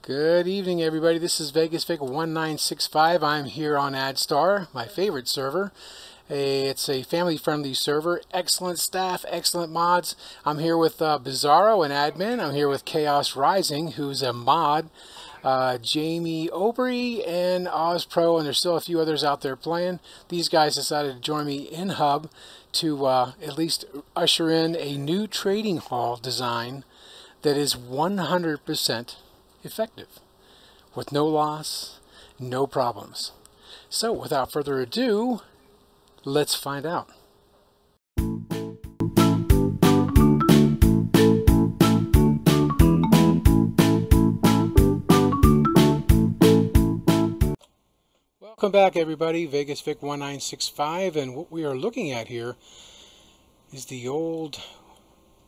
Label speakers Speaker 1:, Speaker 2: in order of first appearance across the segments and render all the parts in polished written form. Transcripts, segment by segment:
Speaker 1: Good evening, everybody. This is VegasVic1965. I'm here on Addstar, my favorite server. It's a family-friendly server. Excellent staff, excellent mods. I'm here with Bizarro, an admin. I'm here with Chaos Rising, who's a mod. Jamie Obry and OzPro, and there's still a few others out there playing. These guys decided to join me in Hub to at least usher in a new trading hall design that is 100% effective, with no loss, no problems. So without further ado, let's find out. Welcome back, everybody. VegasVic1965, and what we are looking at here is the old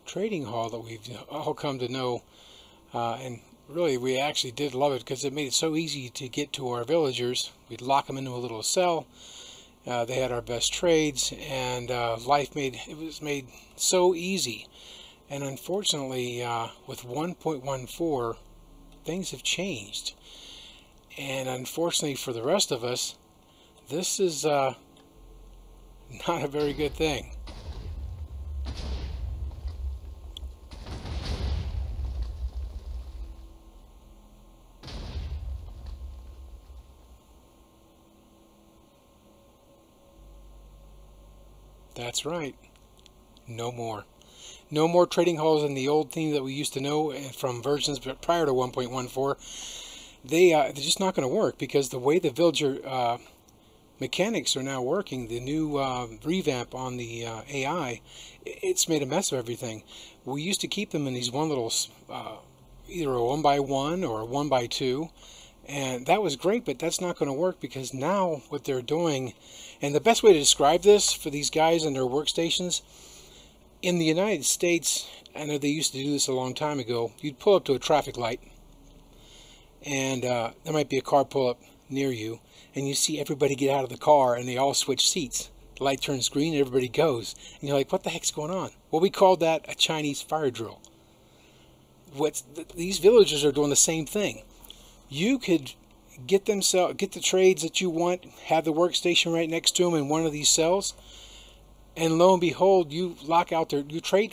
Speaker 1: trading hall that we've all come to know, and really we actually did love it because it made it so easy to get to our villagers. We'd lock them into a little cell. They had our best trades, and life was made so easy. And unfortunately, with 1.14, things have changed. And unfortunately for the rest of us, this is not a very good thing. That's right. No more. No more trading halls in the old theme that we used to know from versions prior to 1.14. They're just not going to work because the way the villager mechanics are now working, the new revamp on the AI, it's made a mess of everything. We used to keep them in these one little, either a 1x1 or a 1x2. And that was great, but that's not going to work because now what they're doing, and the best way to describe this for these guys and their workstations, in the United States, I know they used to do this a long time ago, you'd pull up to a traffic light, and there might be a car pull up near you, and you see everybody get out of the car, and they all switch seats. The light turns green, and everybody goes. And you're like, what the heck's going on? Well, we called that a Chinese fire drill. These villagers are doing the same thing. You could get the trades that you want, have the workstation right next to them in one of these cells, and lo and behold, you trade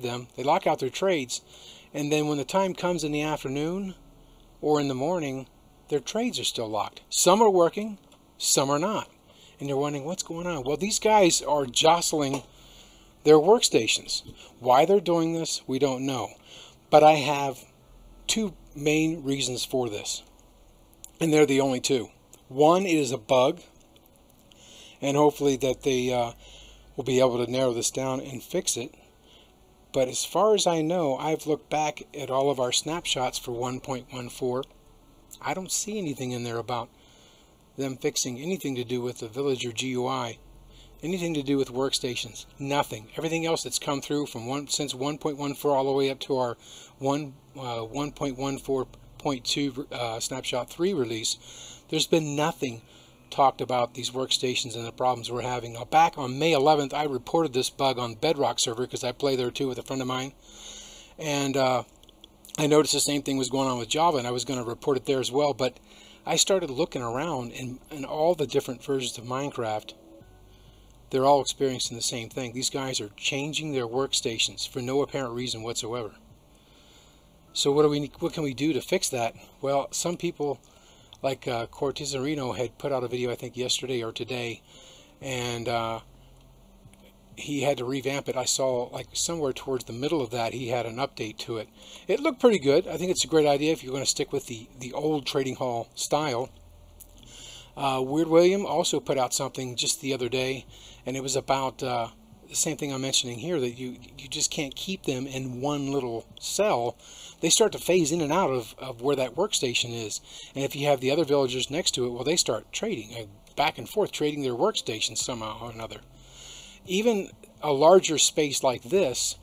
Speaker 1: them. They lock out their trades, and then when the time comes in the afternoon or in the morning, their trades are still locked. Some are working, some are not, and you're wondering what's going on. Well, these guys are jostling their workstations. Why they're doing this, we don't know, but I have two main reasons for this, and they're the only two. One is a bug, and hopefully that they will be able to narrow this down and fix it. But as far as I know, I've looked back at all of our snapshots for 1.14. I don't see anything in there about them fixing anything to do with the villager GUI, anything to do with workstations. Nothing. Everything else that's come through from since 1.14 all the way up to our 1.14.2 snapshot 3 release, there's been nothing talked about these workstations and the problems we're having. Now, back on May 11th, I reported this bug on Bedrock server because I play there too with a friend of mine, and I noticed the same thing was going on with Java, and I was going to report it there as well. But I started looking around, and all the different versions of Minecraft, they're all experiencing the same thing. These guys are changing their workstations for no apparent reason whatsoever. So what can we do to fix that? Well, some people like Cortizarino had put out a video, I think yesterday or today, and he had to revamp it. I saw like somewhere towards the middle of that he had an update to it. It looked pretty good. I think it's a great idea if you're going to stick with the old trading hall style. Weird William also put out something just the other day, and it was about the same thing I'm mentioning here, that you just can't keep them in one little cell. They start to phase in and out of where that workstation is, and if you have the other villagers next to it, well, they start trading back and forth, trading their workstations somehow or another. Even a larger space like this,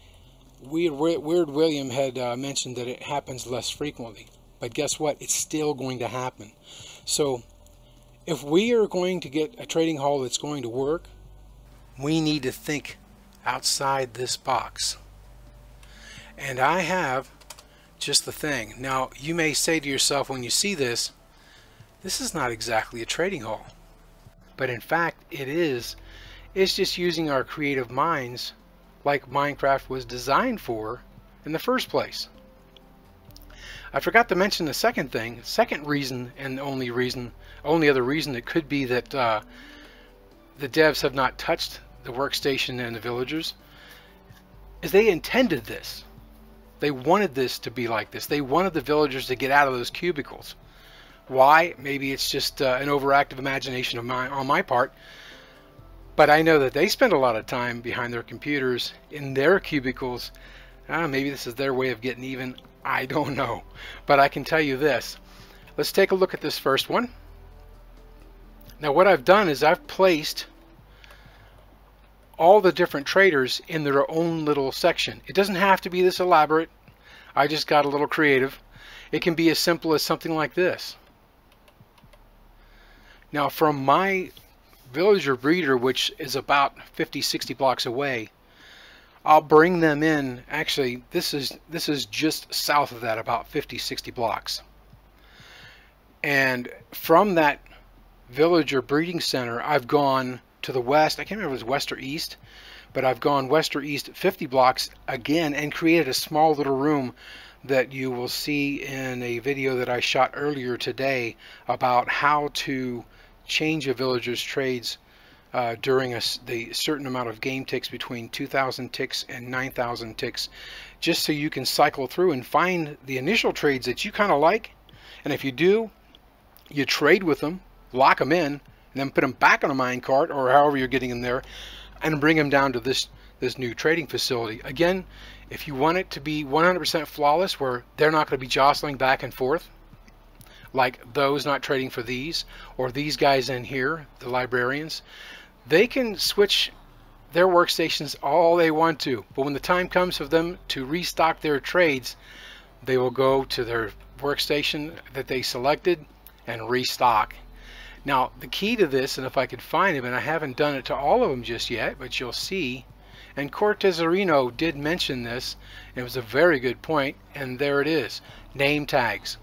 Speaker 1: Weird William had mentioned that it happens less frequently, but guess what? It's still going to happen. So if we are going to get a trading hall that's going to work, we need to think outside this box. And I have just the thing. Now, you may say to yourself when you see this, this is not exactly a trading hall. But in fact, it is. It's just using our creative minds like Minecraft was designed for in the first place. I forgot to mention the second thing, second reason, and only other reason it could be that the devs have not touched the workstation and the villagers, is they intended this. They wanted this to be like this. They wanted the villagers to get out of those cubicles. Why? Maybe it's just an overactive imagination of on my part, but I know that they spend a lot of time behind their computers in their cubicles. Maybe this is their way of getting even. I don't know, but I can tell you this. Let's take a look at this first one. Now what I've done is I've placed all the different traders in their own little section. It doesn't have to be this elaborate. I just got a little creative. It can be as simple as something like this. Now from my villager breeder, which is about 50-60 blocks away, I'll bring them in. Actually, this is just south of that, about 50-60 blocks. And from that villager breeding center, I've gone to the west. I can't remember if it was west or east, but I've gone west or east 50 blocks again and created a small little room that you will see in a video that I shot earlier today about how to change a villager's trades during the certain amount of game ticks between 2,000 ticks and 9,000 ticks, just so you can cycle through and find the initial trades that you kind of like, and if you do, you trade with them, lock them in, and then put them back on a minecart or however you're getting them there, and bring them down to this new trading facility. Again, if you want it to be 100% flawless, where they're not going to be jostling back and forth like those not trading for these, or these guys in here, the librarians, they can switch their workstations all they want to, but when the time comes for them to restock their trades, they will go to their workstation that they selected and restock. Now the key to this, and if I could find them, and I haven't done it to all of them just yet, but you'll see, and Cortezarino did mention this, and it was a very good point, and there it is, name tags.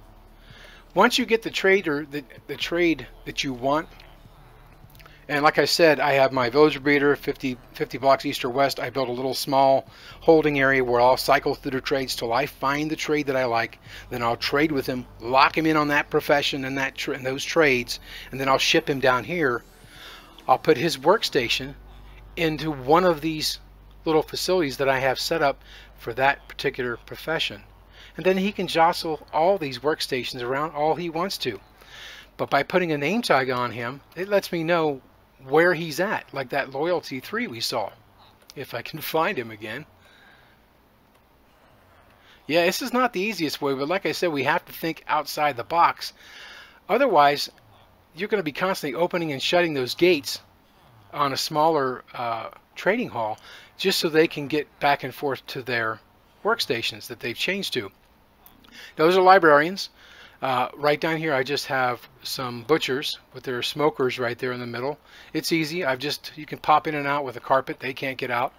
Speaker 1: Once you get the trade that you want, and like I said, I have my villager breeder 50 blocks east or west. I built a little small holding area where I'll cycle through the trades till I find the trade that I like. Then I'll trade with him, lock him in on that profession and those trades, and then I'll ship him down here. I'll put his workstation into one of these little facilities that I have set up for that particular profession. And then he can jostle all these workstations around all he wants to. But by putting a name tag on him, it lets me know where he's at, like that loyalty 3 we saw, if I can find him again. Yeah, this is not the easiest way, but like I said, we have to think outside the box. Otherwise, you're going to be constantly opening and shutting those gates on a smaller trading hall just so they can get back and forth to their workstations that they've changed to. Those are librarians. Right down here I just have some butchers with their smokers right there in the middle. It's easy. You can pop in and out with a carpet. They can't get out.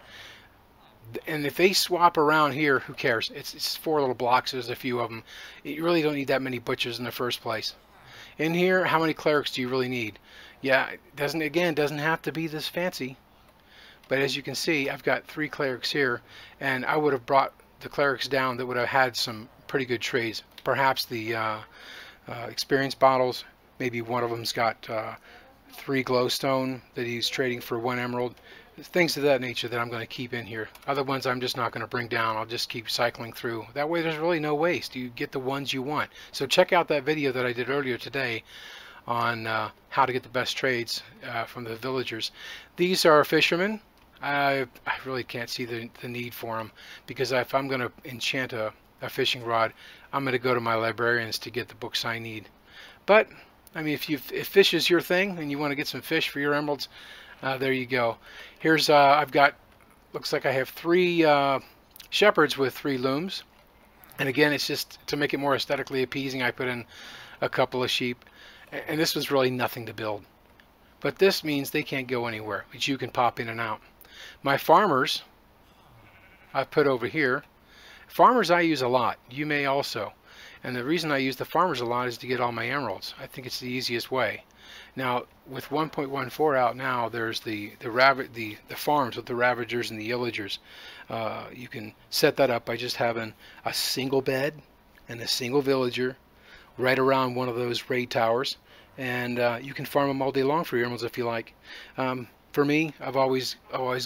Speaker 1: And if they swap around here, who cares? It's 4 little blocks. There's a few of them. You really don't need that many butchers in the first place. In here, how many clerics do you really need? Yeah, it doesn't have to be this fancy. But as you can see, I've got 3 clerics here, and I would have brought the clerics down that would have had some pretty good trades. Perhaps the experience bottles, maybe one of them's got 3 glowstone that he's trading for 1 emerald. Things of that nature that I'm going to keep in here. Other ones I'm just not going to bring down. I'll just keep cycling through. That way there's really no waste. You get the ones you want. So check out that video that I did earlier today on how to get the best trades from the villagers. These are fishermen. I really can't see the need for them, because if I'm going to enchant a fishing rod, I'm going to go to my librarians to get the books I need. But I mean, if fish is your thing and you want to get some fish for your emeralds, there you go. Here's I've got, looks like I have 3 shepherds with 3 looms, and again, it's just to make it more aesthetically appeasing. I put in a couple of sheep, and this was really nothing to build, but this means they can't go anywhere, but you can pop in and out. My farmers I've put over here, Farmers I use a lot. You may also. And the reason I use the farmers a lot is to get all my emeralds. I think it's the easiest way. Now, with 1.14 out now, there's the farms with the ravagers and the illagers. You can set that up by just having a single bed and a single villager right around one of those raid towers, and you can farm them all day long for your emeralds if you like. For me, I've always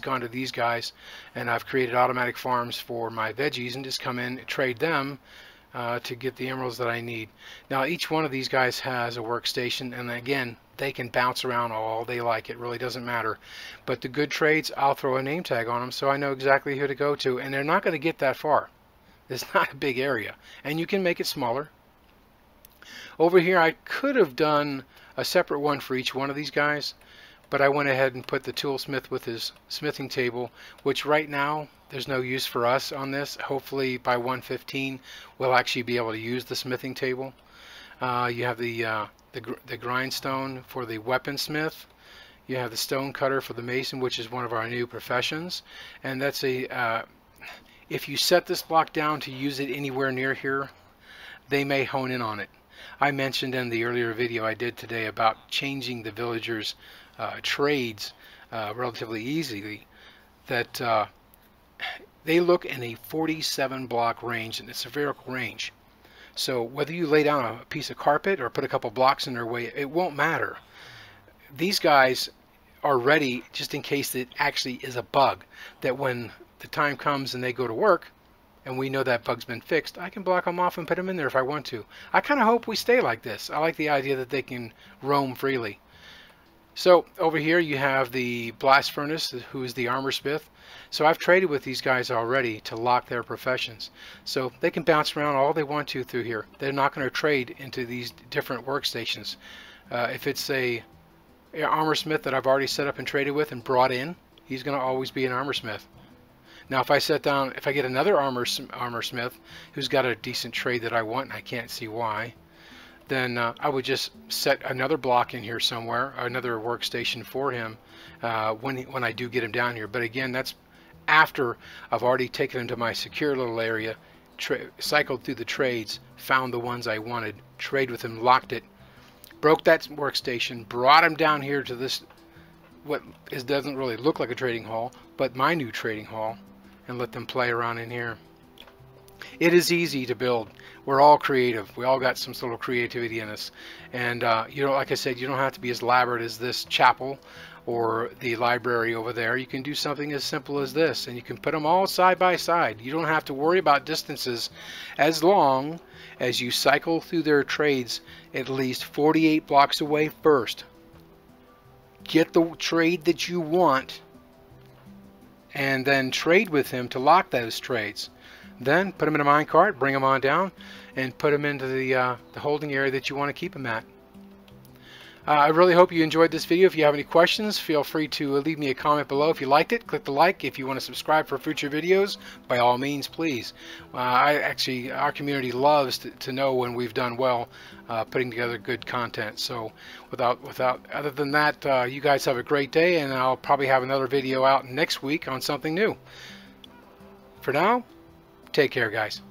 Speaker 1: gone to these guys, and I've created automatic farms for my veggies and just come in and trade them to get the emeralds that I need. Now, each one of these guys has a workstation, and again, they can bounce around all they like. It really doesn't matter. But the good trades, I'll throw a name tag on them so I know exactly who to go to, and they're not going to get that far. It's not a big area, and you can make it smaller. Over here, I could have done a separate one for each one of these guys, but I went ahead and put the toolsmith with his smithing table, which right now there's no use for us on this. Hopefully by 1.15 we'll actually be able to use the smithing table. You have the grindstone for the weaponsmith. You have the stone cutter for the mason, which is one of our new professions, and that's a if you set this block down to use it anywhere near here, they may hone in on it. I mentioned in the earlier video I did today about changing the villagers' trades relatively easily, that they look in a 47 block range, and it's a vertical range. So whether you lay down a piece of carpet or put a couple blocks in their way, it won't matter. These guys are ready just in case it actually is a bug, that when the time comes and they go to work and we know that bug's been fixed, I can block them off and put them in there if I want to. I kind of hope we stay like this. I like the idea that they can roam freely. So over here you have the blast furnace, who is the armor smith. So I've traded with these guys already to lock their professions. So they can bounce around all they want to through here. They're not going to trade into these different workstations. If it's a armor smith that I've already set up and traded with and brought in, he's going to always be an armor smith. Now if I get another armor smith who's got a decent trade that I want, and I can't see why, then I would just set another block in here somewhere, another workstation for him when I do get him down here. But again, that's after I've already taken him to my secure little area, cycled through the trades, found the ones I wanted, trade with him, locked it, broke that workstation, brought him down here to this, doesn't really look like a trading hall, but my new trading hall, and let them play around in here. It is easy to build. We're all creative. We all got some sort of creativity in us. And you know, like I said, you don't have to be as elaborate as this chapel or the library over there. You can do something as simple as this, and you can put them all side by side. You don't have to worry about distances as long as you cycle through their trades at least 48 blocks away first. Get the trade that you want, and then trade with him to lock those trades. Then put them in a minecart, bring them on down, and put them into the holding area that you want to keep them at. I really hope you enjoyed this video. If you have any questions, feel free to leave me a comment below. If you liked it, click the like. If you want to subscribe for future videos, by all means, please. Our community loves to know when we've done well putting together good content. So other than that, you guys have a great day, and I'll probably have another video out next week on something new. For now, take care, guys.